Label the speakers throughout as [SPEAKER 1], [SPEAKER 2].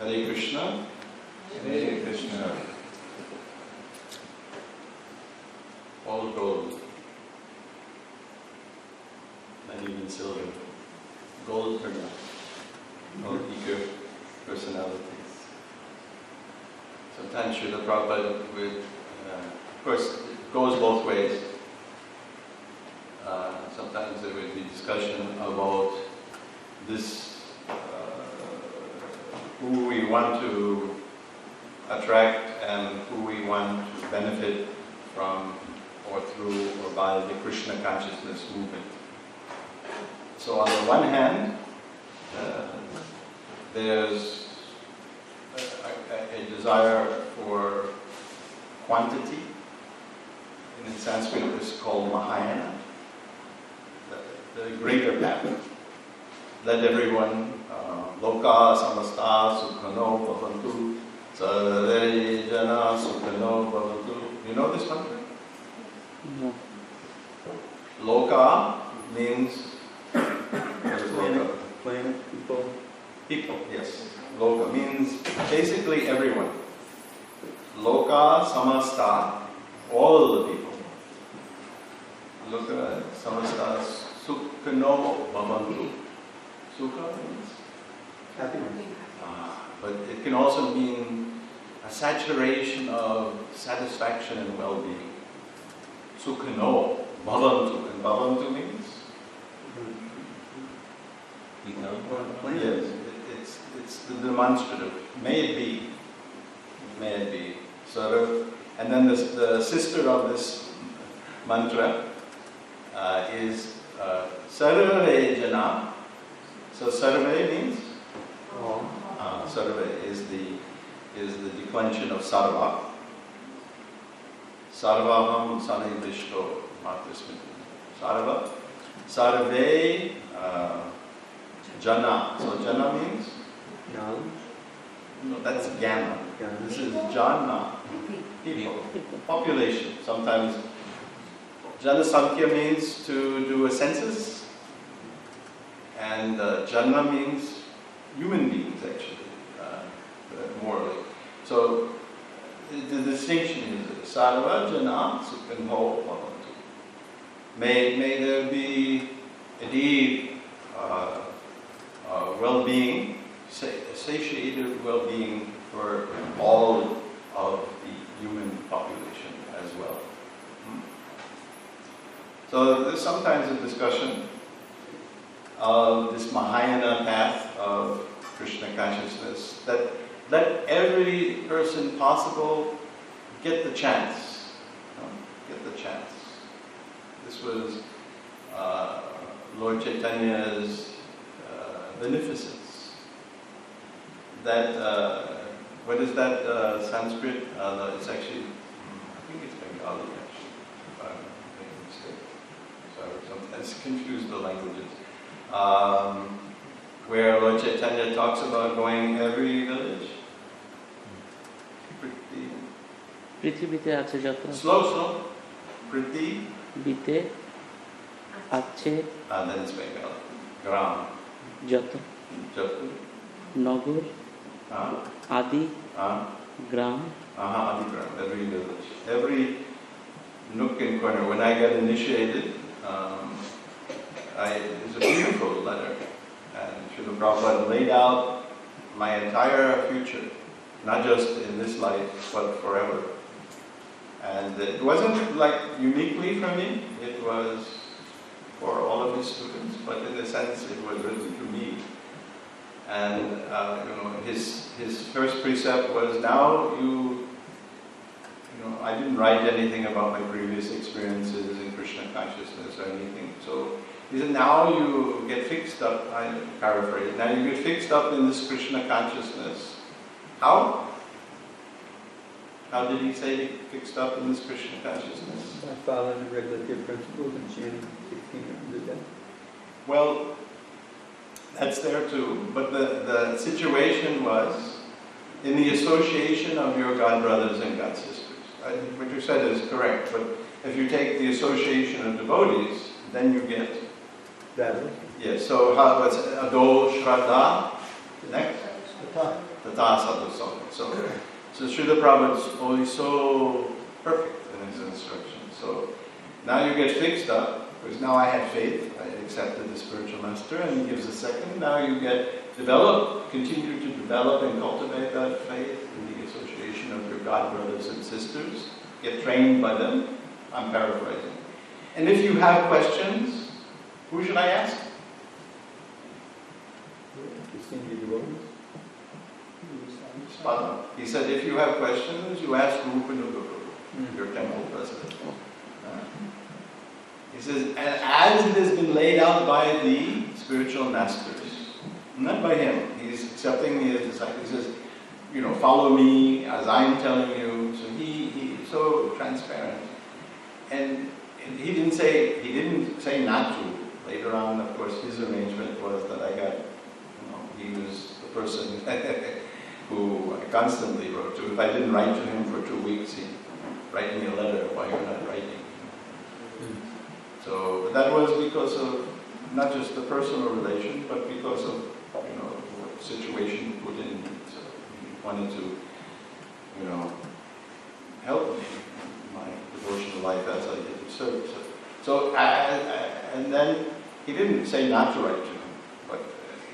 [SPEAKER 1] Hare Krishna. Hare Krishna. All gold. And even silver. Gold for now. All eager personalities. Sometimes Srila Prabhupada would, of course, it goes both ways. Sometimes there would be discussion about this, who we want to attract and who we want to benefit from or through or by the Krishna consciousness movement. So on the one hand, there's a desire for quantity. In Sanskrit it's called Mahayana, the greater path. Let everyone, loka samasta sukhano bhavantu, sarve jana sukhano bhavantu. You know this mantra?
[SPEAKER 2] No.
[SPEAKER 1] Loka means, what is loka?
[SPEAKER 3] Planet, people.
[SPEAKER 1] People, yes. Loka means basically everyone. Loka samasta, all the people. Loka samasta sukhano bhavantu. Sukha means
[SPEAKER 3] Happiness.
[SPEAKER 1] but it can also mean a saturation of satisfaction and well-being. Sukhano bhavantu, and bhavantu means? Yes, it's the demonstrative. May it be. May it be. And then the sister of this mantra is sarve jana. So sarve means? Sarve is the declension of sarva. Sarvaham sanidishto matrismiti. Sarva. Sarve jana. So jana means?
[SPEAKER 3] Knowledge.
[SPEAKER 1] No, that's jnana. This is jana. People. Population. Sometimes janasankhya means to do a census. And jana means human beings, actually, morally. So the distinction is sarva jana sukhanho bhavantu. May there be indeed well-being, satiated well-being for all of the human population as well. So there's sometimes a discussion of this Mahayana path of Krishna consciousness, that let every person possible get the chance. Get the chance. This was Lord Chaitanya's beneficence. That, what is that Sanskrit? No, it's actually, I think it's Bengali actually, if I'm making a mistake. Sorry, sometimes confuse the languages. Where Lord Chaitanya talks about going every village.
[SPEAKER 2] পৃথিবীতে আছে যত
[SPEAKER 1] Slow. Priti.
[SPEAKER 2] বিতে আছে
[SPEAKER 1] Then it's Bengali. Gram.
[SPEAKER 2] যত
[SPEAKER 1] Jatu.
[SPEAKER 2] নগর আদি গ্রাম
[SPEAKER 1] Adi Gram. Every village. Every nook and corner. When I got initiated, it's a beautiful letter. And Srila Prabhupada laid out my entire future, not just in this life, but forever. And it wasn't like uniquely for me, it was for all of his students, but in a sense it was written to me. And his first precept was, now I didn't write anything about my previous experiences in Krishna consciousness or anything. So he said, now you get fixed up, I paraphrase, now you get fixed up in this Krishna consciousness. How? How did he say he fixed up in this Krishna consciousness?
[SPEAKER 3] By following the regulative principles and chanting 1600 days.
[SPEAKER 1] Well, that's there too, but the situation was in the association of your God brothers and God sisters. What you said is correct, but if you take the association of devotees, then you get
[SPEAKER 3] That is.
[SPEAKER 1] yes. So how was Ado Shraddha? Next. Tata sadhu. So Srila Prabhupada is always so perfect in his instruction. So now you get fixed up, because now I have faith, I accepted the spiritual master, and he gives a second. Now you get develop, continue to develop and cultivate that faith in the association of your God brothers and sisters. Get trained by them. I'm paraphrasing. And if you have questions, who should I ask? He said, if you have questions, you ask Rupa Nuguru, your temple president. He says, and as it has been laid out by the spiritual masters, not by him, he's accepting me as a disciple. He says, follow me as I'm telling you. So he's so transparent. And he didn't say not to. Later on, of course, his arrangement was that I got, he was the person who I constantly wrote to. If I didn't write to him for 2 weeks, he'd write me a letter, why you're not writing. So that was because of not just the personal relation, but because of the situation he put in me. So he wanted to, help me in my devotional life as I did service. So and then he didn't say not to write to him, but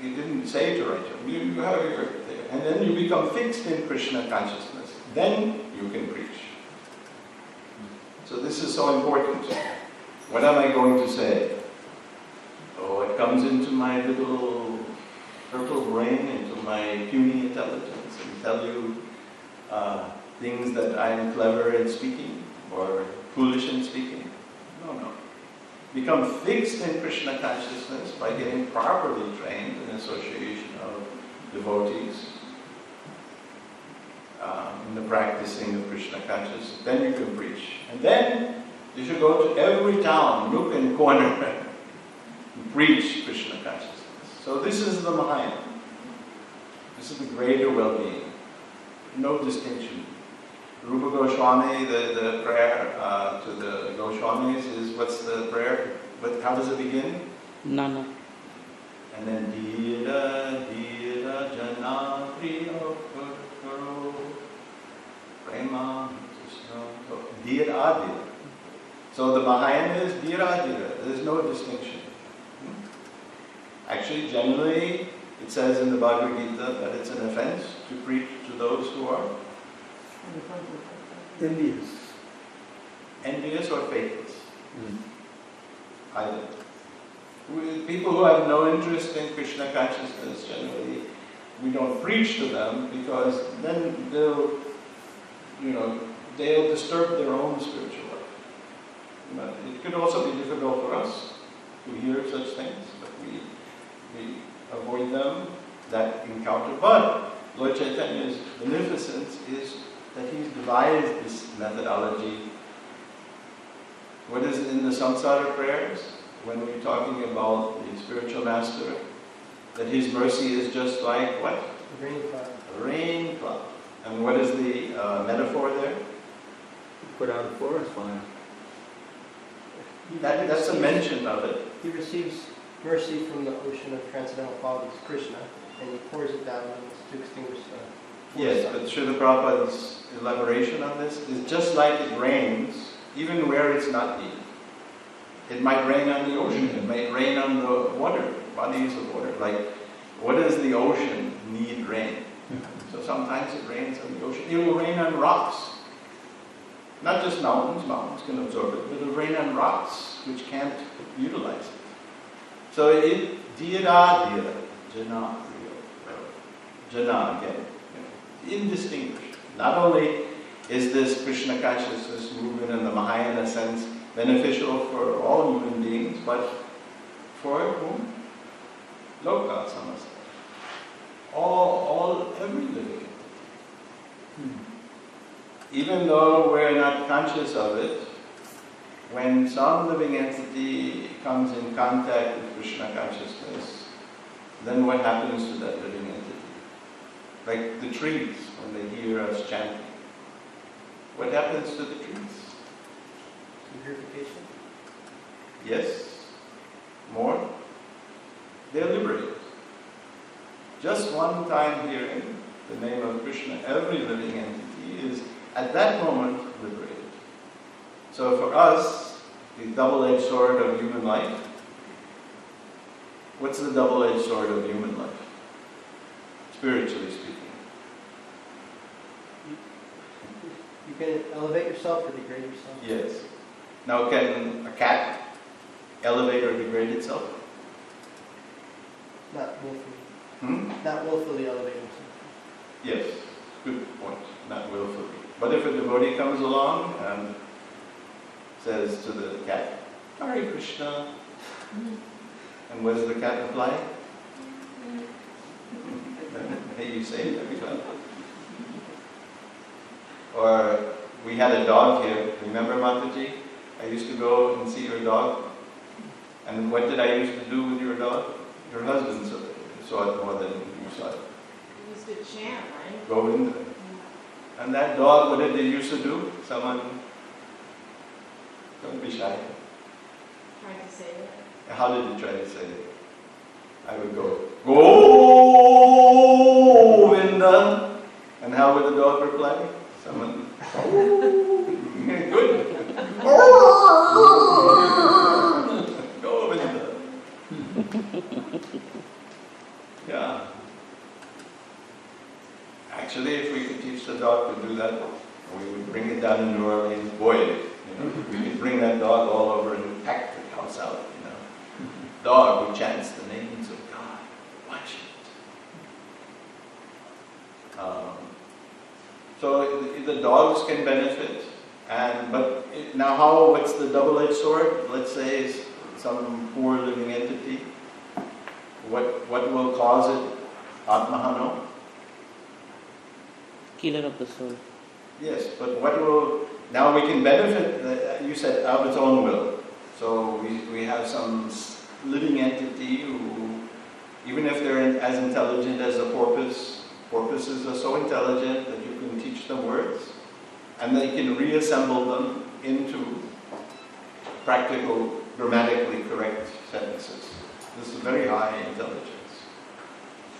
[SPEAKER 1] he didn't say to write to him. You have your there, and then you become fixed in Krishna consciousness. Then you can preach. So this is so important. What am I going to say? Oh, it comes into my little turtle brain, into my puny intelligence, and tell you things that I am clever in speaking or foolish in speaking. No. Become fixed in Krishna consciousness by getting properly trained in association of devotees, in the practicing of Krishna consciousness. Then you can preach. And then you should go to every town, nook and corner, and preach Krishna consciousness. So this is the Mahayana. This is the greater well-being. No distinction. Rupa Goswami, the prayer to the Goswamis is, what's the prayer? How does it begin?
[SPEAKER 2] Nana.
[SPEAKER 1] And then Dhira, Dhira, Jana, Priya, Karo, Prema, Dhira, Dhira. So the Mahayana is Dhira, Dhira. There's no distinction. Actually, generally, it says in the Bhagavad Gita that it's an offense to preach to those who are envious or faithless. Either. People who have no interest in Krishna consciousness, generally, we don't preach to them because then they'll disturb their own spiritual life. But it could also be difficult for us to hear such things, but we avoid them, that encounter. But Lord Chaitanya's beneficence is that he's devised this methodology. What is it in the samsara prayers? When we're talking about the spiritual master, that his mercy is just like what?
[SPEAKER 4] A rain cloud.
[SPEAKER 1] A rain cloud. And what is the metaphor there?
[SPEAKER 3] Put out a forest fire.
[SPEAKER 1] That's a mention of it.
[SPEAKER 4] He receives mercy from the ocean of transcendental qualities, Krishna, and he pours it down to extinguish the
[SPEAKER 1] Yes, but Srila Prabhupada's elaboration on this is just like it rains, even where it's not needed. It might rain on the ocean, it might rain on the water, bodies of water. Like, what does the ocean need rain? So sometimes it rains on the ocean. It will rain on rocks. Not just mountains can absorb it, but it will rain on rocks which can't utilize it. So it, Dhira, Jana, Jana again, indistinguished. Not only is this Krishna consciousness movement in the Mahayana sense beneficial for all human beings, but for whom? Loka samasta. Every living. Even though we're not conscious of it, when some living entity comes in contact with Krishna consciousness, then what happens to that living entity? Like the trees, when they hear us chanting. What happens to the trees?
[SPEAKER 4] purification.
[SPEAKER 1] Yes? More? They're liberated. Just one time hearing the name of Krishna, every living entity is at that moment liberated. So for us, the double-edged sword of human life, what's the double-edged sword of human life? Spiritually speaking.
[SPEAKER 4] You can elevate yourself or degrade yourself.
[SPEAKER 1] Yes. Now can a cat elevate or degrade itself?
[SPEAKER 4] Not willfully.
[SPEAKER 1] Hmm?
[SPEAKER 4] Not willfully elevate himself.
[SPEAKER 1] Yes, good point. Not willfully. But if a devotee comes along and says to the cat, Hare Krishna, and what does the cat reply? Hey, you say it every time. Or we had a dog here. Remember, Mataji? I used to go and see your dog. And what did I used to do with your dog? Your husband saw it more than you saw it.
[SPEAKER 5] You used to chant, right?
[SPEAKER 1] Govinda. And that dog, what did they used to do? Someone, don't be shy.
[SPEAKER 5] Tried to say it.
[SPEAKER 1] How did he try to say it? I would go, Govinda. And how would the dog reply? Someone, good. Govinda. Yeah. Actually, if we could teach the dog to do that, we would bring it down in New Orleans, boy, we could bring that dog all over and pack the house out, Dog who chants the names of God. Watch it. So the dogs can benefit, now what's the double-edged sword? Let's say it's some poor living entity. What will cause it? Atmahano?
[SPEAKER 2] Killer of the soul.
[SPEAKER 1] Yes, but now we can benefit, you said, of its own will. So we have some living entity who, even if they're as intelligent as a porpoises are so intelligent that you can teach them words, and they can reassemble them into practical, grammatically correct sentences. This is very high intelligence.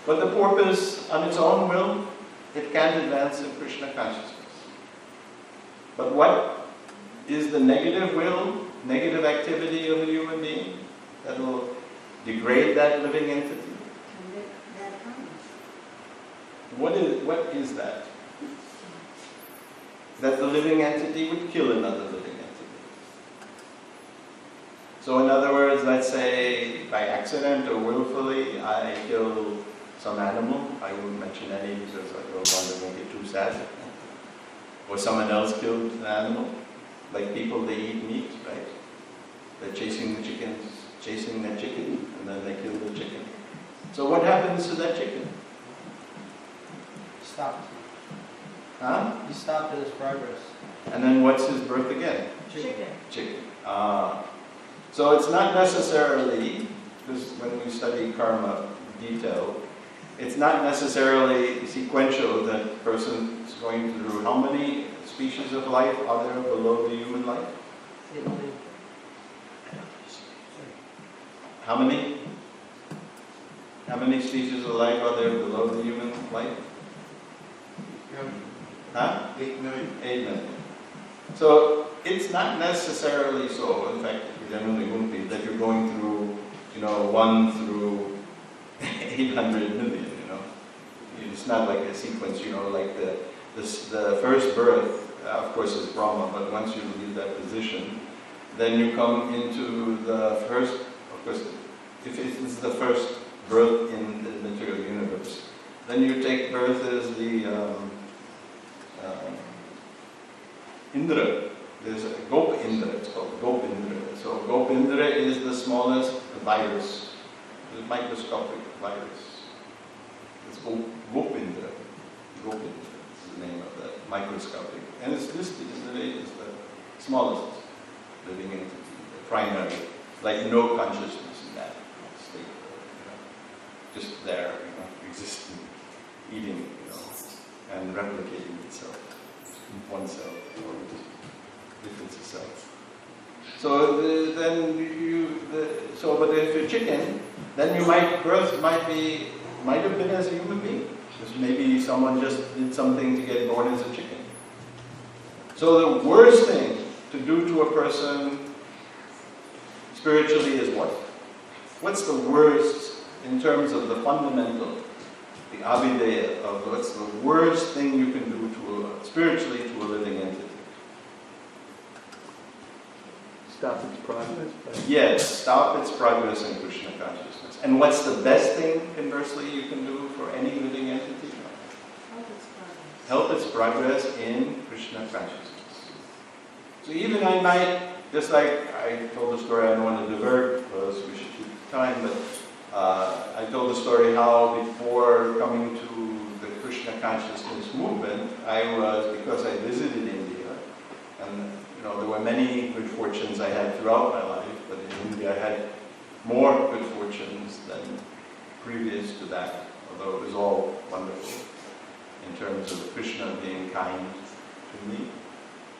[SPEAKER 1] But the porpoise, on its own will, it can't advance in Krishna consciousness. But what is the negative will, negative activity of a human being that will degrade that living entity? What is that? That the living entity would kill another living entity. So in other words, let's say by accident or willfully I kill some animal. I won't mention any because I don't want to make it too sad. Or someone else killed an animal. Like people, they eat meat, right? They're chasing the chickens, chasing that chicken, and then they kill the chicken. So what happens to that chicken?
[SPEAKER 4] Stopped.
[SPEAKER 1] Huh?
[SPEAKER 4] He stopped in his progress.
[SPEAKER 1] And then what's his birth again?
[SPEAKER 5] Chicken.
[SPEAKER 1] Chicken. So it's not necessarily, because when we study karma in detail, it's not necessarily sequential that a person is going through. How many species of life are there below the human life?
[SPEAKER 4] 8 million.
[SPEAKER 1] How many? How many species of life are there below the human life? Huh?
[SPEAKER 3] 8 million.
[SPEAKER 1] 8 million. So it's not necessarily so. In fact, it generally won't be that you're going through, 1 through 800 million. It's not like a sequence. Like the first birth, of course, is Brahma. But once you leave that position, then you come into the first. Of course, if it's the first birth in the material universe, then you take birth as the Indra. There's a Gop Indra, it's called Gop Indra. So Gop Indra is the smallest virus, the microscopic virus. It's Gop Indra. Gop Indra is the name of that microscopic. And it's listed in the Vedas, the smallest living entity, the primary, like no consciousness in that state. Just there, existing, eating, and replicating itself. One cell or different cells. So but if you're chicken, then birth might have been as a human being. Because maybe someone just did something to get born as a chicken. So the worst thing to do to a person spiritually is what? What's the worst in terms of the fundamental, the avideya of what's the worst thing you can do spiritually to a living entity?
[SPEAKER 3] Stop its progress.
[SPEAKER 1] Yes, stop its progress in Krishna consciousness. And what's the best thing, conversely, you can do for any living entity? Help its progress in Krishna consciousness. So even I might, just like I told the story, I don't want to divert because we should keep time, but I told the story how before coming to the Krishna consciousness movement, because I visited India, and there were many good fortunes I had throughout my life, but in India I had more good fortunes than previous to that, although it was all wonderful in terms of Krishna being kind to me.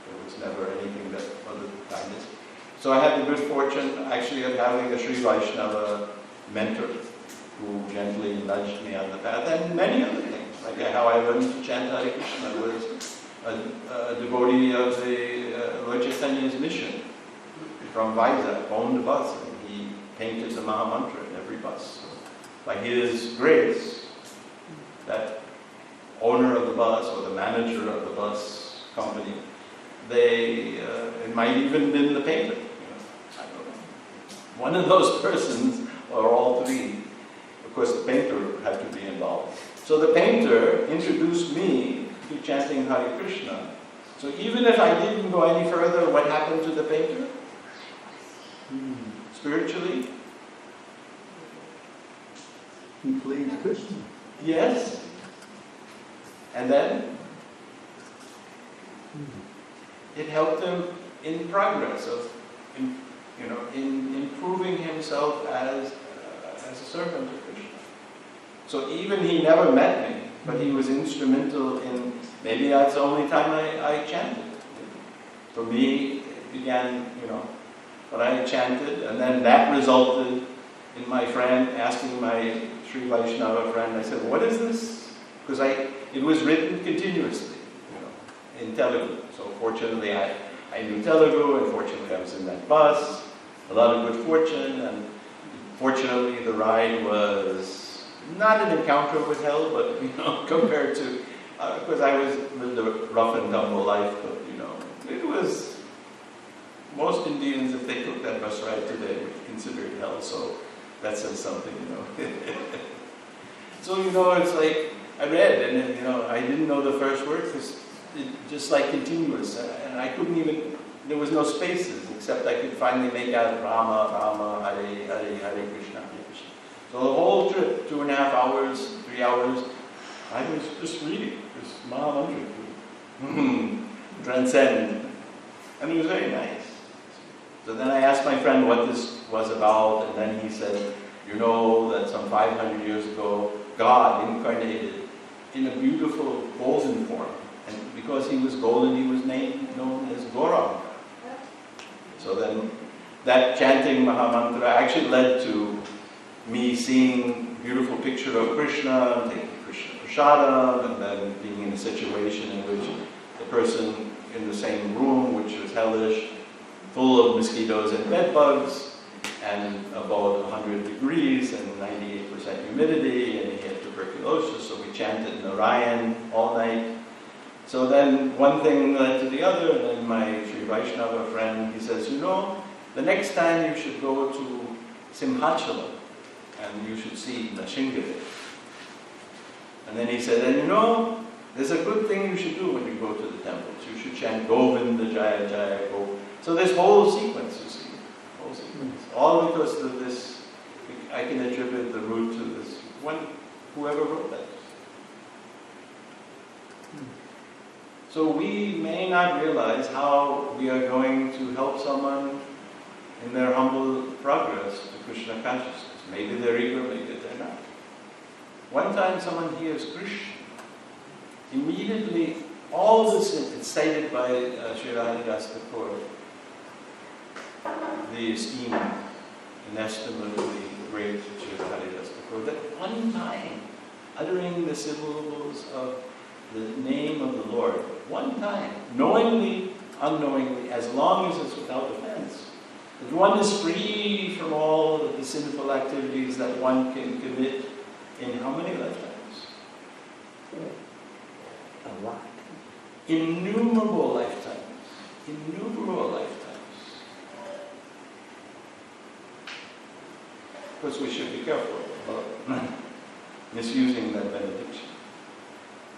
[SPEAKER 1] There was never anything that other than kindness. So I had the good fortune actually of having a Sri Vaishnava mentor who gently nudged me on the path, and many other things, like how I learned to chant Hare Krishna. I was a devotee of the Lord Chaitanya's mission from Vizag, owned a bus, and he painted the Maha Mantra in every bus. So by his grace, that owner of the bus or the manager of the bus company, it might even been the painter. I don't know. One of those persons, or all three. Of course, the painter had to be involved. So the painter introduced me to chanting Hare Krishna. So even if I didn't go any further, what happened to the painter? Spiritually?
[SPEAKER 3] He pleased Krishna.
[SPEAKER 1] Yes. And then it helped him in progress of, in improving himself as a servant of Krishna. So even he never met me, but he was instrumental in, maybe that's the only time I chanted. For me, it began, when I chanted, and then that resulted in my friend asking my Sri Vaishnava friend, I said, what is this? Because it was written continuously, in Telugu. So fortunately, I knew Telugu, and fortunately I was in that bus, a lot of good fortune, and fortunately the ride was not an encounter with hell, but, compared to, because I lived a rough and tumble life, but, it was, most Indians, if they took that bus ride today, would consider it hell, so that says something, So, it's like, I read, and, I didn't know the first word, because it just like continuous, and I couldn't even, there was no spaces, except I could finally make out Rama, Rama, Hare, Hare, Hare Krishna, Hare Krishna. So the whole trip, 2.5 hours, 3 hours, I was just reading this Maha Mantra to transcend. And it was very nice. So then I asked my friend what this was about, and then he said, that some 500 years ago, God incarnated in a beautiful golden form. And because he was golden, he was known as Gauranga. So then that chanting Maha Mantra actually led to me seeing a beautiful picture of Krishna, taking Krishna Prasadam, and then being in a situation in which the person in the same room, which was hellish, full of mosquitoes and bed bugs, and about 100 degrees and 98% humidity, and he had tuberculosis, so we chanted Narayan all night. So then one thing led to the other, and then my Sri Vaishnava friend, he says, the next time you should go to Simhachalam, and you should see Nrsimhadev. And then he said, there's a good thing you should do when you go to the temples. You should chant Govinda Jaya Jaya Govinda. So this whole sequence, you see, all because of this, I can attribute the root to this one, whoever wrote that. So we may not realize how we are going to help someone in their humble progress to Krishna consciousness. Maybe they're eager, maybe they're not. One time someone hears Krishna, immediately all this, it's cited by Sri Haridas Thakur, the esteemed, inestimably great Sri Haridas Thakur, that one time uttering the syllables of the name of the Lord one time, knowingly, unknowingly, as long as it's without offense. If one is free from all of the sinful activities that one can commit in how many lifetimes?
[SPEAKER 3] A lot.
[SPEAKER 1] Innumerable lifetimes. Innumerable lifetimes. Of course, we should be careful about misusing that benediction.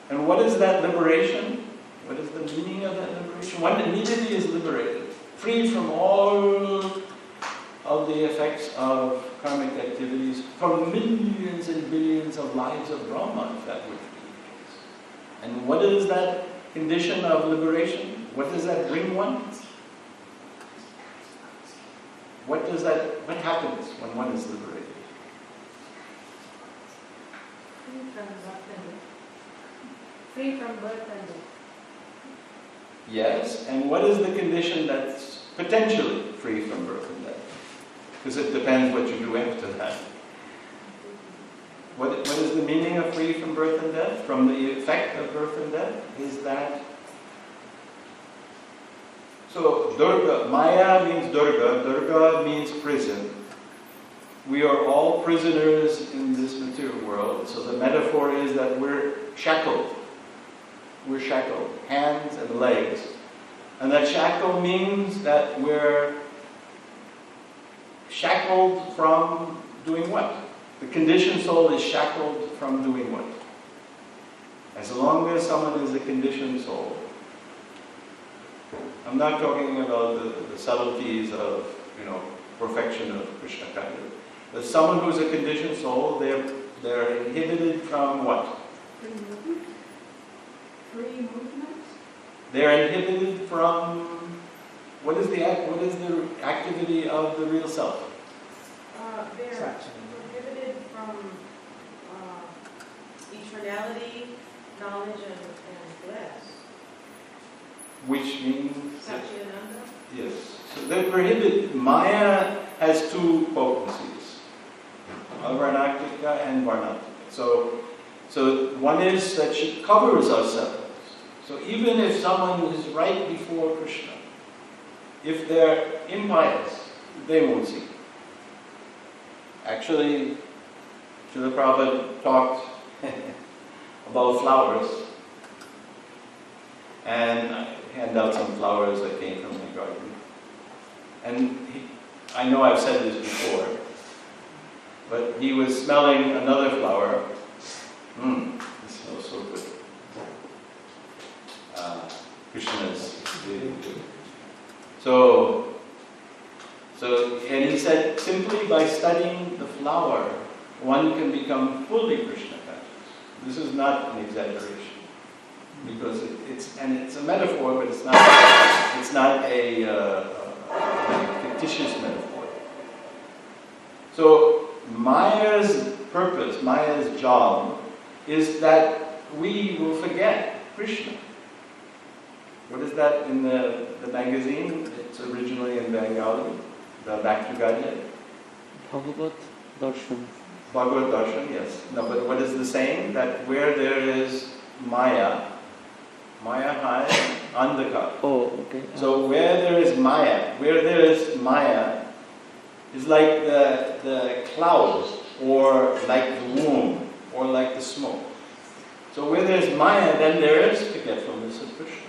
[SPEAKER 1] And what is that liberation? What is the meaning of that liberation? One immediately is liberated, freed from all of the effects of karmic activities, from millions and billions of lives of Brahma, if that would be the case. And what is that condition of liberation? What does that bring one? What happens when one is liberated?
[SPEAKER 5] Free from birth and death. Free from birth and death.
[SPEAKER 1] Yes, and what is the condition that's potentially free from birth and death? Because it depends what you do after that. What is the meaning of free from birth and death? From the effect of birth and death? Is that... So, Durga, Maya means Durga. Durga means prison. We are all prisoners in this material world. So the metaphor is that we're shackled. We're shackled, hands and legs. And that shackle means that we're shackled from doing what? The conditioned soul is shackled from doing what? As long as someone is a conditioned soul. I'm not talking about the subtleties of, perfection of Krishna consciousness. But someone who's a conditioned soul, they're inhibited from what?
[SPEAKER 5] Free movement. Free movement.
[SPEAKER 1] They're inhibited from what is the activity of the real self?
[SPEAKER 5] They're prohibited from eternality, knowledge, and bliss.
[SPEAKER 1] Which means
[SPEAKER 5] Satchitananda.
[SPEAKER 1] yes. So they're prohibited. Maya has two potencies, avarnaktika and varnaktika. So one is that she covers ourselves. So even if someone is right before Krishna, if they're impious, they won't see. Actually, Srila Prabhupada talked about flowers, and I handed out some flowers that came from my garden. And I know I've said this before, but he was smelling another flower. This smells so good. Krishna's really good. So, and he said, simply by studying the flower, one can become fully Krishna conscious. This is not an exaggeration, because it's a metaphor, but it's not a fictitious metaphor. So Maya's purpose, Maya's job, is that we will forget Krishna. What is that in the magazine? It's originally in Bengali, the Back to Godhead.
[SPEAKER 2] Bhagavad Darshan.
[SPEAKER 1] Bhagavad Darshan, yes. No, but what is the saying? That where there is Maya hai, andhakar.
[SPEAKER 2] Oh, okay.
[SPEAKER 1] So where there is Maya is like the clouds, or like the womb, or like the smoke. So where there is Maya, then there is forgetfulness of Krishna.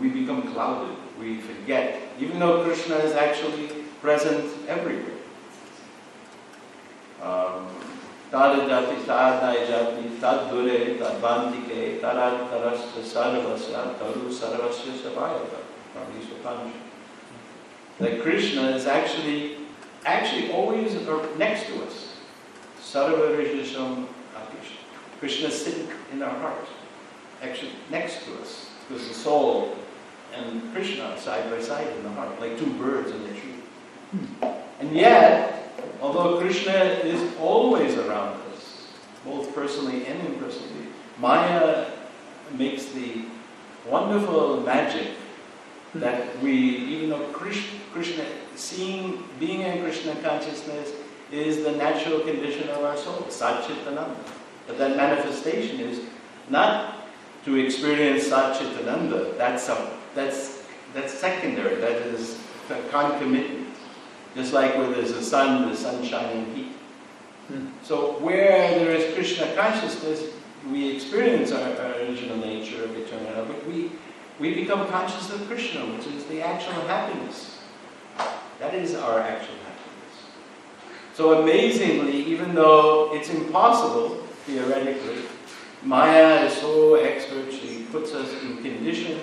[SPEAKER 1] We become clouded, we forget, even though Krishna is actually present everywhere. Tadajati tadajati taddure tadvantike tarantarasya sarvasya taru sarvasya savayata. From these Upanishads. That Krishna is actually always next to us. Sarva Rishisham Akishna. Krishna is sitting in our heart, actually next to us. Because the soul and Krishna are side by side in the heart, like two birds in a tree. And yet, although Krishna is always around us, both personally and impersonally, Maya makes the wonderful magic that we, even though Krishna, being in Krishna consciousness is the natural condition of our soul, Satchitananda. But that manifestation is not to experience Satchitananda. That's secondary. That is concomitant. Just like where there's the sunshine and heat. So where there is Krishna consciousness, we experience our original nature of eternal, but we become conscious of Krishna, which is the actual happiness. That is our actual happiness. So amazingly, even though it's impossible, theoretically, Maya is so expert, she puts us in condition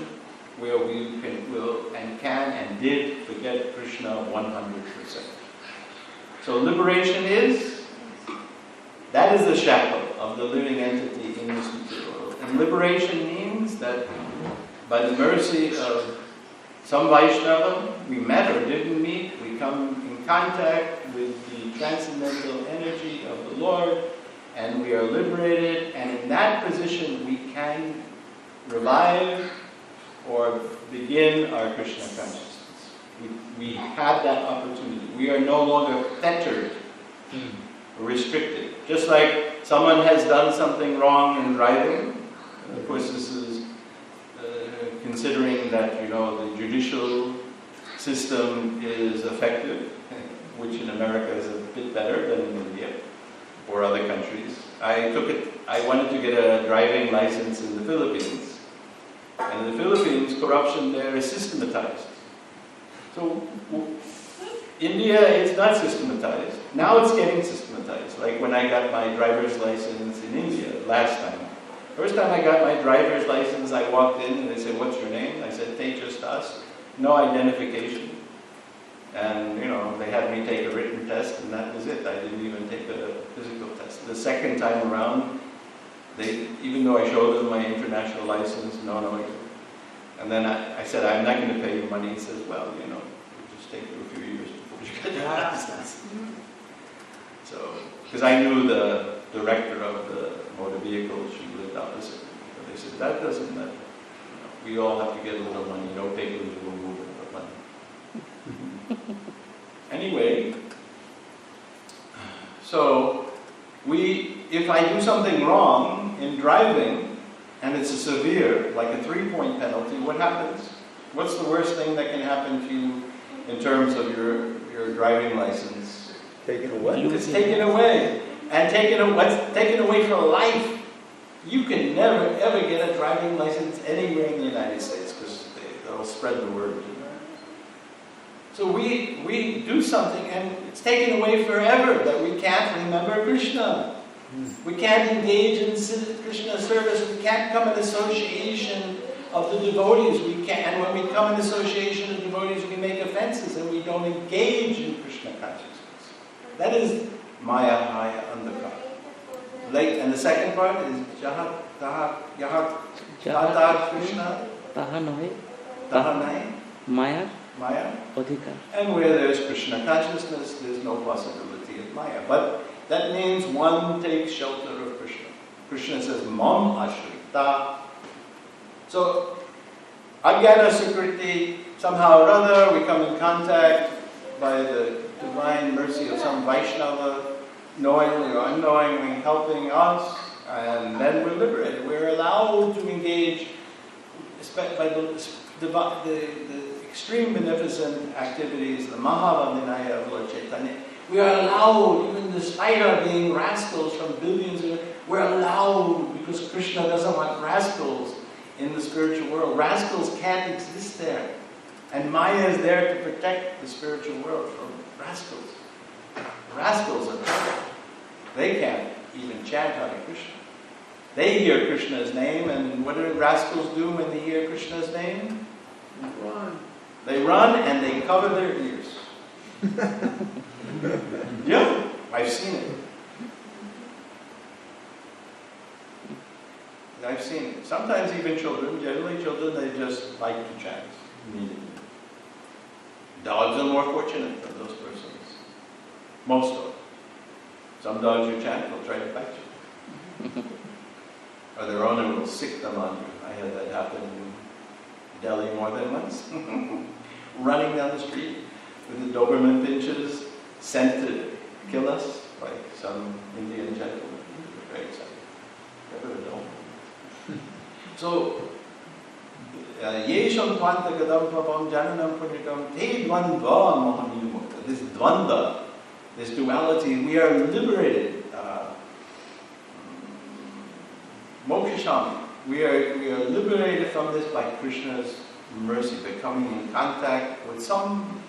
[SPEAKER 1] where we will and can and did forget Krishna 100%. So liberation that is the shackle of the living entity in this material world. And liberation means that by the mercy of some Vaishnava, we met or didn't meet, we come in contact with the transcendental energy of the Lord, and we are liberated, and in that position we can revive or begin our Krishna consciousness. We have that opportunity. We are no longer fettered, restricted. Just like someone has done something wrong in driving. Of course, this is considering that, the judicial system is effective, which in America is a bit better than in India or other countries. I wanted to get a driving license in the Philippines. And in the Philippines, corruption there is systematized. So India is not systematized. Now it's getting systematized. Like when I got my driver's license in India last time. First time I got my driver's license, I walked in and they said, "What's your name?" I said, "Tejiyas." No identification. And, they had me take a written test and that was it. I didn't even take a physical test. The second time around, even though I showed them my international license, no. And then I said, "I'm not going to pay you money." He says, "Well, it'll just take you a few years before you get your license." So, because I knew the director of the motor vehicle, she lived opposite me. But they said, "That doesn't matter. We all have to get a little money. No papers will move it, but money." Anyway, so if I do something wrong in driving, and it's a severe, like a 3-point penalty, what happens? What's the worst thing that can happen to you in terms of your driving license?
[SPEAKER 3] Taken away.
[SPEAKER 1] It's taken away. And taken away for life. You can never, ever get a driving license anywhere in the United States because they'll spread the word. So we do something and it's taken away forever, that we can't remember Krishna. We can't engage in Krishna service. We can't come in association of the devotees. And when we come in association of devotees, we make offenses and we don't engage in Krishna consciousness. That is Maya Haya Andhakar. And the second part is Yahat Krishna.
[SPEAKER 2] Taha nohe,
[SPEAKER 1] Tahanai.
[SPEAKER 2] Maya,
[SPEAKER 1] Maya.
[SPEAKER 2] Adhikar.
[SPEAKER 1] And where there is Krishna consciousness, there is no possibility of Maya. But that means one takes shelter of Krishna. Krishna says, "Mam Ashrita." So, Ajnana Sukriti, somehow or other, we come in contact by the divine mercy of some Vaishnava, knowingly or unknowingly helping us, and then we're liberated. We're allowed to engage by the extreme beneficent activities, the Mahavadinaya of Lord Chaitanya. We are allowed, even despite our being rascals from billions of years, we're allowed, because Krishna doesn't want rascals in the spiritual world. Rascals can't exist there. And Maya is there to protect the spiritual world from rascals. Rascals are perfect. They can't even chant Hare Krishna. They hear Krishna's name, and what do rascals do when they hear Krishna's name?
[SPEAKER 3] Run.
[SPEAKER 1] They run and they cover their ears. Yeah, I've seen it. I've seen it. Sometimes even children, generally children, they just like to chant immediately. Dogs are more fortunate than those persons. Most dogs. Some dogs you chant will try to bite you. Or their owner will sick them on you. I had that happen in Delhi more than once. Running down the street with the Doberman pinches, scented kill us, like some Indian gentleman. Very excited. Never know. So, Yesham Tvanta Gadam Papam Jananam Punikam Te Dvandva Mohanimukta. This dvanda, this duality, we are liberated. Mokshashami. We are liberated from this by Krishna's mercy, by coming in contact with some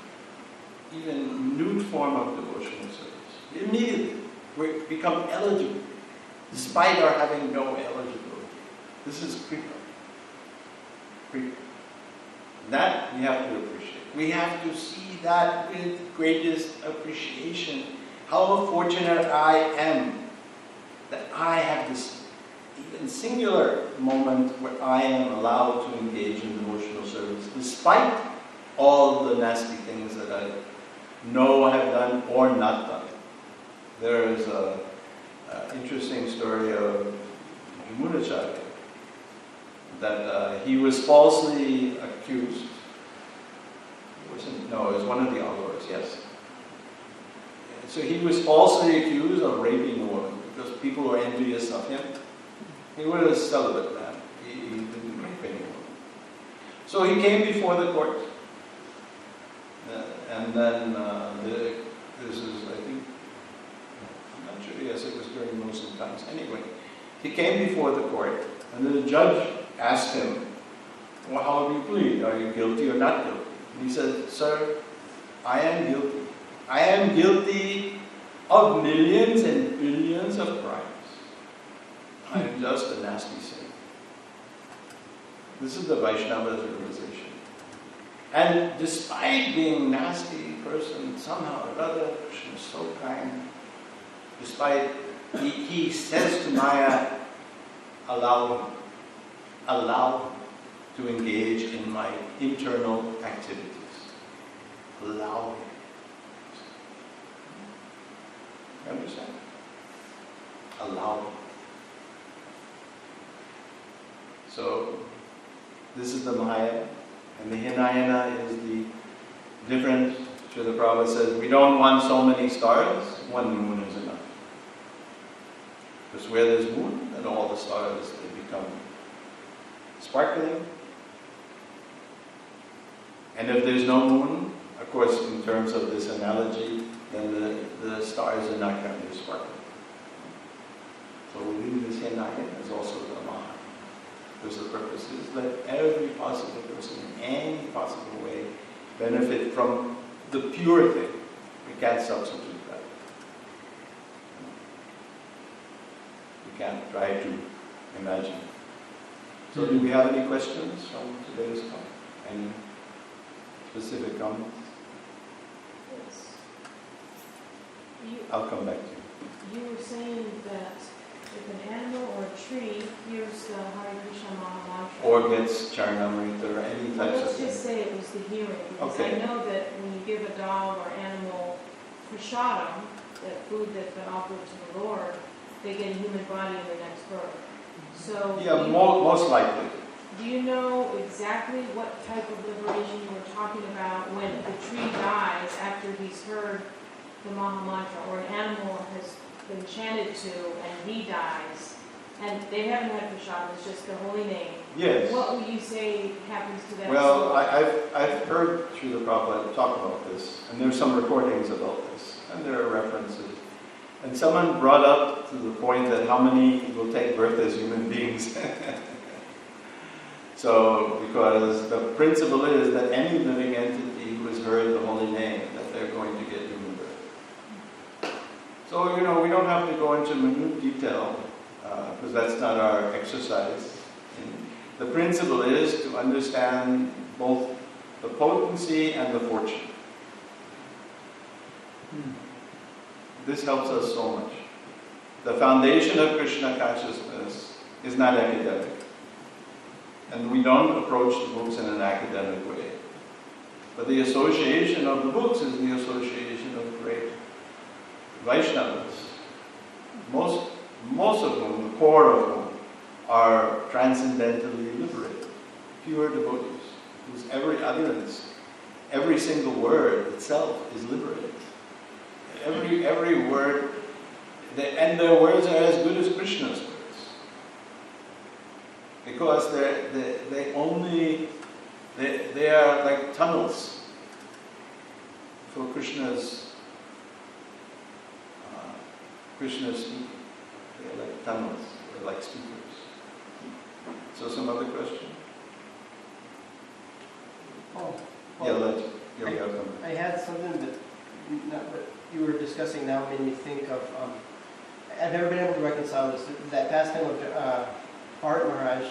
[SPEAKER 1] even nude form of devotional service. Immediately, we become eligible, despite our having no eligibility. This is kripa. Kripa. That we have to appreciate. We have to see that with greatest appreciation. How fortunate I am that I have this even singular moment where I am allowed to engage in devotional service, despite all the nasty things that I know I have done or not done. There is an interesting story of Munacharya, that he was falsely accused. It was one of the hours, yes. So he was falsely accused of raping a woman because people were envious of him. He was a celibate man. He didn't rape anyone. So he came before the court. And then, this is, I think, I'm not sure, yes, it was during Muslim times. Anyway, he came before the court, and the judge asked him, well, how do you plead? Are you guilty or not guilty? And he said, sir, I am guilty. I am guilty of millions and billions of crimes. I am just a nasty sinner. This is the Vaishnava's realization. And despite being a nasty person, somehow or other, Krishna is so kind. Despite, he says to Maya, allow to engage in my internal activities. Allow me. You understand? Allow me. So, this is the Maya, and the Hinayana is the different. Srila Prabhupada says, we don't want so many stars, one moon is enough. Because where there's moon, then all the stars, they become sparkling. And if there's no moon, of course, in terms of this analogy, then the stars are not going to be sparkling. So within this Hinayana is also the Maha. Because the purpose is let every possible person in any possible way benefit from the pure thing. We can't substitute that. We can't try to imagine. So do we have any questions from today's talk? Any specific comments?
[SPEAKER 5] Yes.
[SPEAKER 1] I'll come back to you.
[SPEAKER 5] You were saying that if an animal or a tree hears the Hare Krishna Maha Mantra,
[SPEAKER 1] Or gets Charnamrita or any types of
[SPEAKER 5] let's
[SPEAKER 1] thing.
[SPEAKER 5] just say it was the hearing, because
[SPEAKER 1] Okay.
[SPEAKER 5] I know that when you give a dog or animal prasadam, that food that's been offered to the Lord, they get a human body in the next birth. So
[SPEAKER 1] Yeah, most likely.
[SPEAKER 5] do you know exactly what type of liberation you were talking about when the tree dies after he's heard the Maha Mantra, or an animal has been chanted to and he dies, and they haven't had prasadam, it's just the holy name?
[SPEAKER 1] Yes.
[SPEAKER 5] What will you say happens to that
[SPEAKER 1] Well,
[SPEAKER 5] soul?
[SPEAKER 1] I've heard Srila Prabhupada talk about this, and there's some recordings about this, and there are references. And someone brought up to the point that how many will take birth as human beings. So, because the principle is that any living entity who has heard the holy name, that they're going to get human birth. So, we don't have to go into minute detail, because that's not our exercise. The principle is to understand both the potency and the fortune. This helps us so much. The foundation of Krishna consciousness is not academic. And we don't approach the books in an academic way. But the association of the books is the association of great Vaishnavas. Most of whom, the core of whom, are transcendentally liberated, pure devotees, whose every utterance, every single word itself is liberated. Every every word, and their words are as good as Krishna's words. Because they are like tunnels for Krishna's speaking. They're like tunnels, they're like speakers. So some other question?
[SPEAKER 4] Oh,
[SPEAKER 1] Yeah,
[SPEAKER 4] well,
[SPEAKER 1] here we go.
[SPEAKER 4] I had something that what you were discussing now made me think of, I've never been able to reconcile this, that pastime of Bharat Maharaj.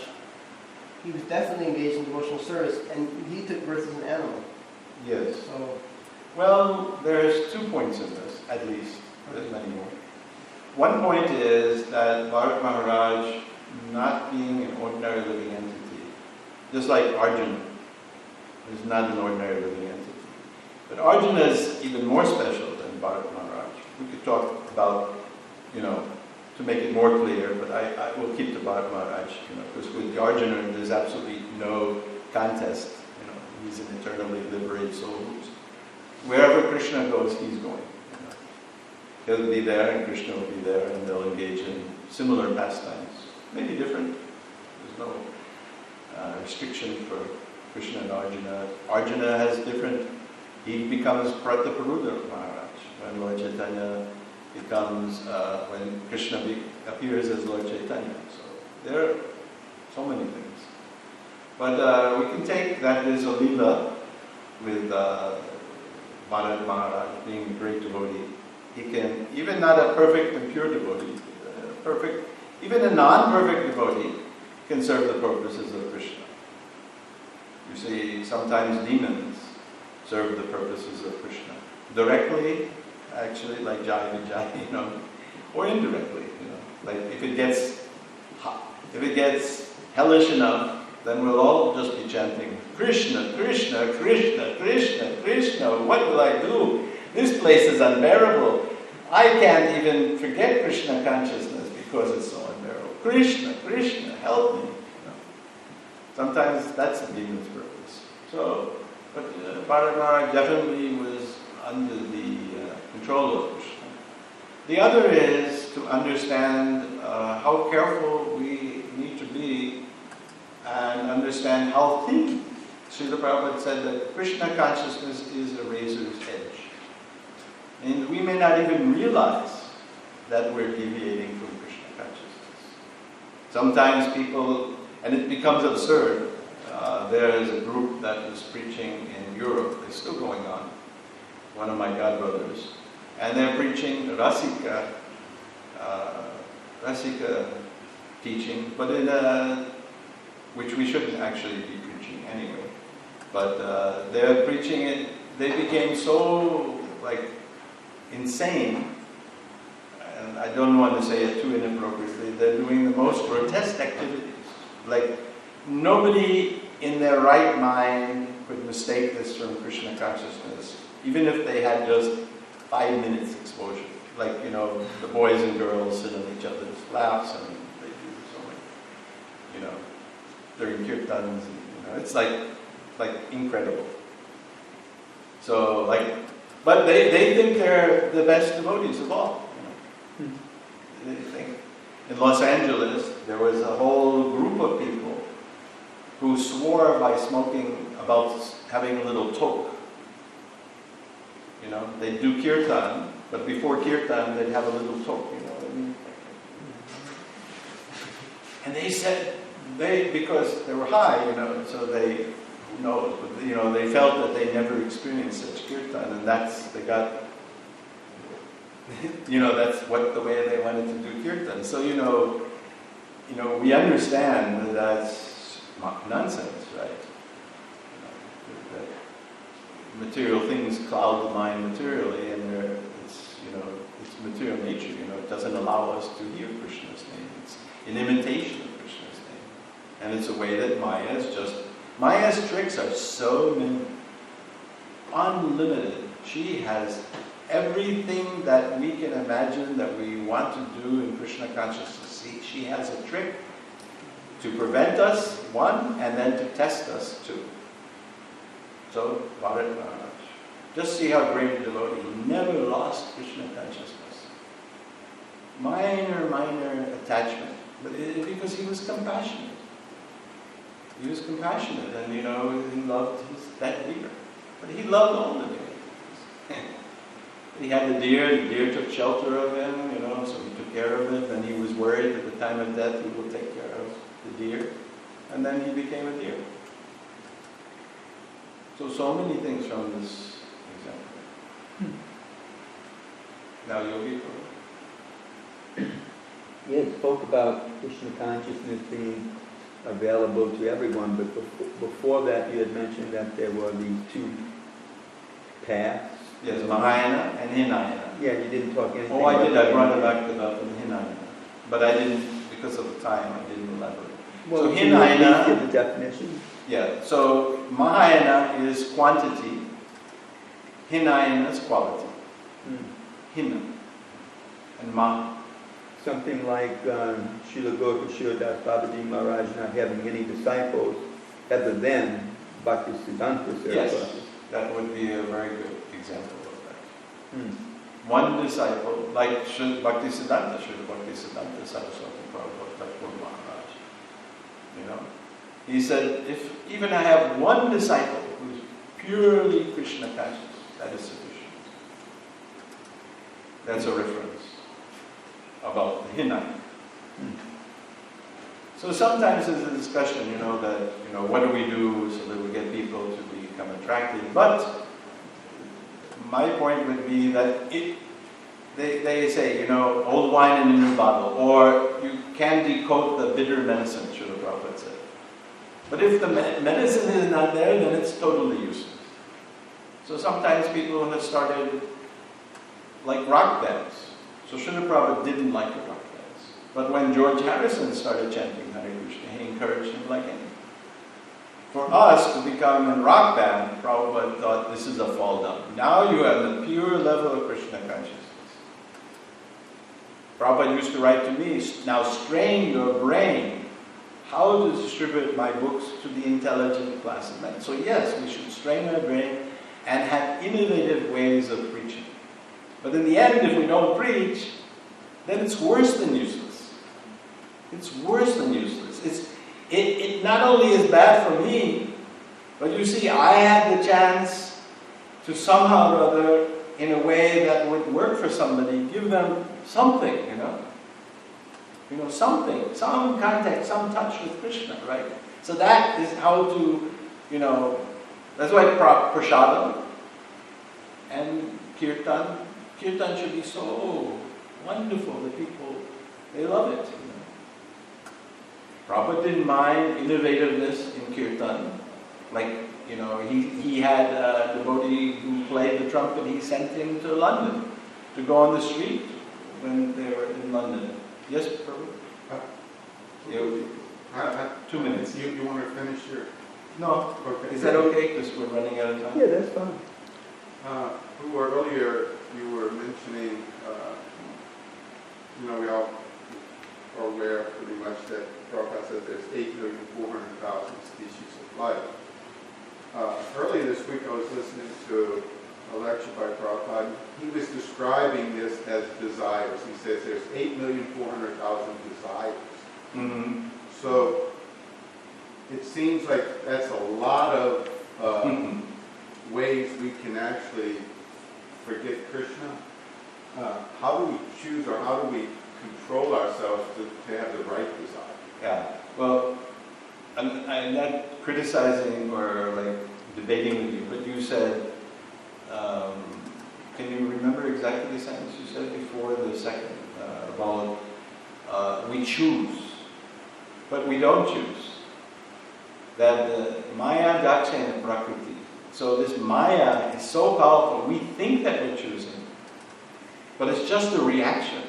[SPEAKER 4] He was definitely engaged in devotional service, and he took birth as an animal.
[SPEAKER 1] Yes.
[SPEAKER 4] So,
[SPEAKER 1] Well, there's 2 points in this, at least. There's many more. One point is that Bharat Maharaj, not being an ordinary living entity, just like Arjuna is not an ordinary living entity. But Arjuna is even more special than Bharat Maharaj. We could talk about, to make it more clear, but I will keep to Bharat Maharaj, because with Arjuna there's absolutely no contest. He's an eternally liberated soul. Wherever Krishna goes, he's going. He'll be there and Krishna will be there, and they'll engage in similar pastimes. Maybe different. There's no restriction for Krishna and Arjuna. Arjuna has different. He becomes Prataparuda Maharaj when Lord Chaitanya becomes, when Krishna appears as Lord Chaitanya. So there are so many things. But we can take that there's a Leela with Bharat Maharaj being a great devotee. He can, even not a perfect and pure devotee, even a non-perfect devotee can serve the purposes of Krishna. You see, sometimes demons serve the purposes of Krishna. Directly, actually, like Jai Vijay, or indirectly, Like if it gets hellish enough, then we'll all just be chanting, Krishna, Krishna, Krishna, Krishna, Krishna, what will I do? This place is unbearable. I can't even forget Krishna consciousness because it's so unbearable. Krishna, Krishna, help me. Sometimes that's the demon's purpose. So, but Bharat Maharaj definitely was under the control of Krishna. The other is to understand how careful we need to be and understand how thin. Srila Prabhupada said that Krishna consciousness is a razor's edge. And we may not even realize that we're deviating from Krishna consciousness. Sometimes people, and it becomes absurd. There is a group that was preaching in Europe, it's still going on, one of my godbrothers, and they're preaching Rasika teaching, but in which we shouldn't actually be preaching anyway. But they're preaching it, they became so insane, and I don't want to say it too inappropriately, they're doing the most grotesque activities. Nobody in their right mind could mistake this from Krishna consciousness, even if they had just 5 minutes exposure. The boys and girls sit on each other's laps and they do so many, during kirtans, it's incredible. So but they think they're the best devotees of all. They think. In Los Angeles, there was a whole group of people who swore by smoking about having a little toke. They'd do kirtan, but before kirtan, they'd have a little toke, And they said, because they were high, so they, who knows, but they felt that they never experienced such kirtan, and that's the way they wanted to do kirtan. So, we understand that that's nonsense, right? That material things cloud the mind materially, and it's material nature, it doesn't allow us to hear Krishna's name. It's an imitation of Krishna's name. And it's a way that Maya's tricks are so many, unlimited. She has everything that we can imagine that we want to do in Krishna consciousness. She has a trick to prevent us, one, and then to test us, two. So, Bharat Maharaj, just see how great a devotee. He never lost Krishna consciousness. minor attachment, but because he was compassionate. He was compassionate, and he loved that deer. But he loved all the deer. He had the deer took shelter of him, so he took care of it, and he was worried at the time of death he would take care of the deer, and then he became a deer. So many things from this example. Now Yogi Prabhu.
[SPEAKER 3] He spoke about Krishna consciousness being available to everyone, but before that you had mentioned that there were these two paths.
[SPEAKER 1] Yes, Mahayana and Hinayana.
[SPEAKER 3] Yeah, you didn't talk anything
[SPEAKER 1] Oh, I did. I brought it
[SPEAKER 3] Hinayana.
[SPEAKER 1] back up in Hinayana. But I didn't, because of the time, I didn't elaborate.
[SPEAKER 3] Well,
[SPEAKER 1] So
[SPEAKER 3] can you at least
[SPEAKER 1] Hinayana,
[SPEAKER 3] give the definition?
[SPEAKER 1] yeah, so Mahayana is quantity, Hinayana is quality. Hina and Ma.
[SPEAKER 3] Something like Srila Gokul Das Babaji Maharaj not having any disciples other than Bhaktisiddhanta Saraswati.
[SPEAKER 1] Yes, that would be a very good example of that.
[SPEAKER 3] Hmm.
[SPEAKER 1] One disciple, like Bhaktisiddhanta Saraswati Prabhupada Thakur Maharaj. He said, if even I have one disciple who's purely Krishna conscious, that is sufficient. That's a reference about the Hinayana. So sometimes there's a discussion, that, what do we do so that we get people to become attracted? But my point would be that they say, old wine in a new bottle, or you can decode the bitter medicine, Srila Prabhupada said. But if the medicine is not there, then it's totally useless. So sometimes people have started like rock bands. So Srila Prabhupada didn't like the rock bands. But when George Harrison started chanting Hare Krishna, he encouraged him like anything. For us to become a rock band, Prabhupada thought this is a fall down. Now you are the pure level of Krishna consciousness. Prabhupada used to write to me, now strain your brain how to distribute my books to the intelligent class of men. So yes, we should strain our brain and have innovative ways of preaching. But in the end, if we don't preach, then it's worse than useless. It's worse than useless. It not only is bad for me, but you see, I had the chance to somehow or other, in a way that would work for somebody, give them something, something, some contact, some touch with Krishna, right? So that is how to, that's why prasadam and kirtan should be so wonderful that people, they love it. Prabhupada didn't mind innovativeness in kirtan. Like, he had a devotee who played the trumpet, he sent him to London to go on the street when they were in London. Yes, Prabhu? 2 minutes.
[SPEAKER 6] You want to finish your...
[SPEAKER 1] No.
[SPEAKER 6] Okay.
[SPEAKER 1] Is that okay? Because we're running out of time.
[SPEAKER 3] Yeah, that's fine.
[SPEAKER 6] Earlier you were mentioning, we all are aware pretty much that Prabhupada says there's 8,400,000 species of life. Earlier this week I was listening to a lecture by Prabhupada. He was describing this as desires. He says there's 8,400,000 desires.
[SPEAKER 1] Mm-hmm.
[SPEAKER 6] So it seems like that's a lot of ways we can actually forget Krishna. How do we choose, or how do we control ourselves to have the right desire?
[SPEAKER 1] Yeah. Well, I'm not criticizing or debating with you, but you said, can you remember exactly the sentence you said before the second about we choose, but we don't choose. That Maya Dakshena Prakriti. So this Maya is so powerful, we think that we're choosing, but it's just a reaction.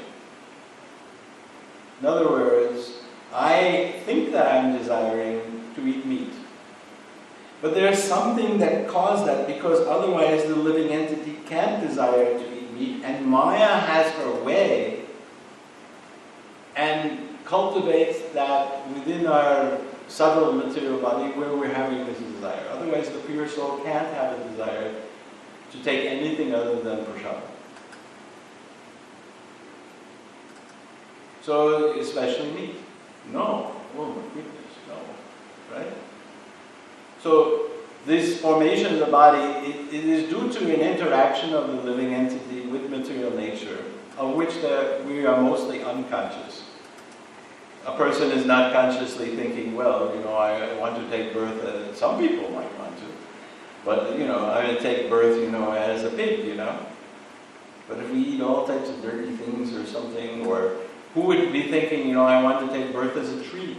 [SPEAKER 1] In other words, I think that I'm desiring to eat meat. But there's something that caused that, because otherwise the living entity can't desire to eat meat, and Maya has her way and cultivates that within our subtle material body where we're having this desire. Otherwise the pure soul can't have a desire to take anything other than prasad. So, especially me. No. Oh my goodness, no. Right? So, this formation of the body, it is due to an interaction of the living entity with material nature, of which we are mostly unconscious. A person is not consciously thinking, well, I want to take birth. Some people might want to. But, I'm going to take birth, as a pig, But if we eat all types of dirty things or something, or who would be thinking, I want to take birth as a tree,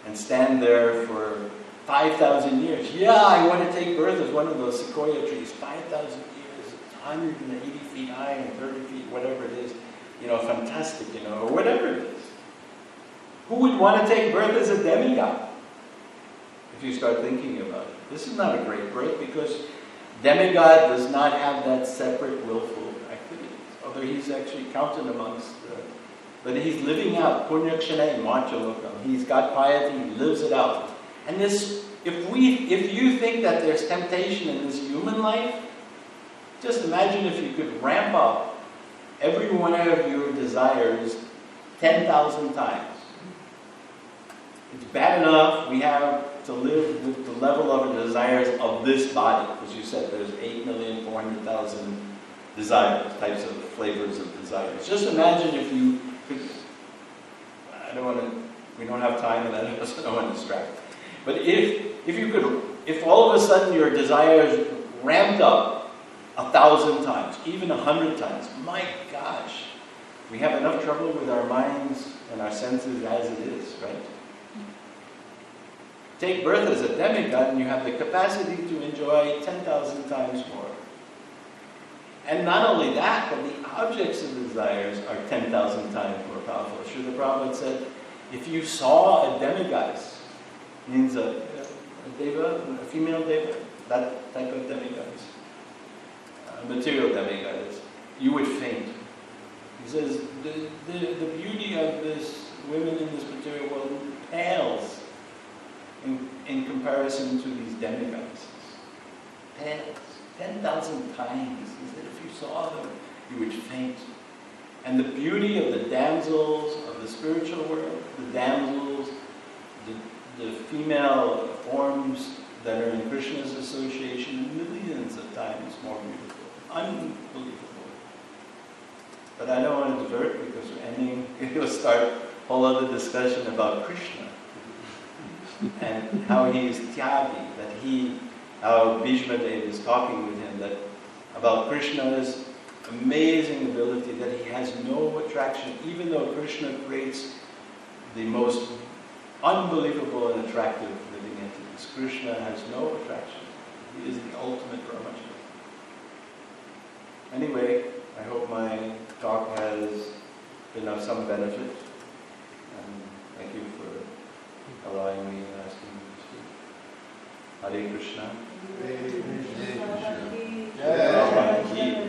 [SPEAKER 1] and stand there for 5,000 years. Yeah, I want to take birth as one of those sequoia trees, 5,000 years, 180 feet high and 30 feet, whatever it is, fantastic, or whatever it is. Who would want to take birth as a demigod? If you start thinking about it. This is not a great birth because demigod does not have that separate willful activity. Although he's actually counted amongst but he's living out punya kshane macha lokam. He's got piety, he lives it out. And this, if you think that there's temptation in this human life, just imagine if you could ramp up every one of your desires 10,000 times. It's bad enough we have to live with the level of the desires of this body, because you said there's 8,400,000 desires, types of flavors of desires. Just imagine if you could, we don't have time and I don't want to distract. But if all of a sudden your desires ramped up 1,000 times, even 100 times, my gosh, we have enough trouble with our minds and our senses as it is, right? Take birth as a demigod and you have the capacity to enjoy 10,000 times more. And not only that, but the objects of desires are 10,000 times more powerful. Srila Prabhupada said, if you saw a demigoddess, means a deva, a female deva, that type of demigoddess, material demigoddess, you would faint. He says, the beauty of this women in this material world pales in comparison to these demigoddesses. Pales 10,000 times. He said, if you saw them, you would faint. And the beauty of the damsels of the spiritual world, the damsels, the female forms that are in Krishna's association, millions of times more beautiful. Unbelievable. But I don't want to divert because we'll start a whole other discussion about Krishna and how he is tyagi, how Bhishma Dev is talking with him about Krishna's amazing ability that he has no attraction, even though Krishna creates the most unbelievable and attractive living entities. Krishna has no attraction. He is the ultimate Brahmacharya. Anyway, I hope my talk has been of some benefit. And thank you for allowing me and asking me to speak. Hare Krishna.
[SPEAKER 6] Hare Krishna.
[SPEAKER 1] Jai Krishna.